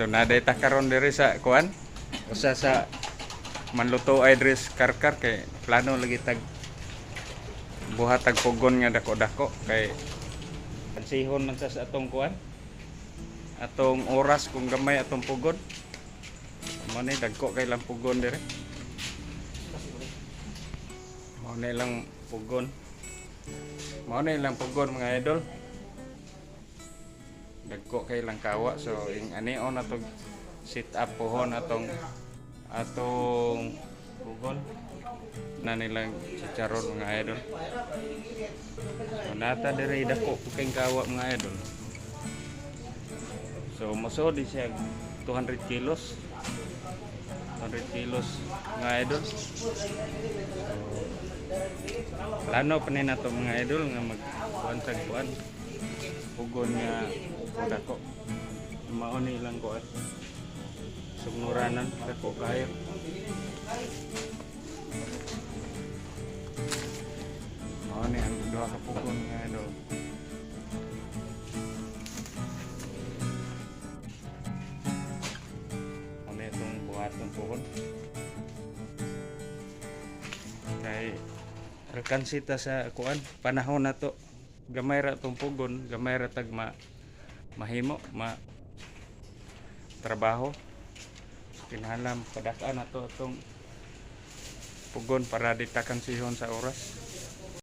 So naday ta karon diri sa kuan. Usa sa manluto ay diri sa karkar kay plano lagi tag buhat tag pugon nga dako-dako kay pansihon man sa atong kuan. Atong oras kung gamay atong pugon. Mo ni dagko kay lang pugon diri. Mo ni lang pugon. Mo ni lang pugon mga idol. Dagko kay lang kawa so ing anion atong sit up pohon atong pugon na nilang chicharon mga idol. So nata diri dako kay kawa mga idol. So moso di siya 200 kilos. 200 kilos mga idol. So, plano pa ni nato mga idol nga magkuan sa kuan. Pugon nga dako. Mao ni lang ko sumnuranan dako kayo. Mao ni ang duha ka pugon nga idol. Ano itong buhaton pugon? Kay rekan sita sa kuan panahon na to gamay ra tong pugon, gamay ra tag mahimo trabaho. Kinahanglan padakaan nato itong pugon para ditakan sihon sa oras.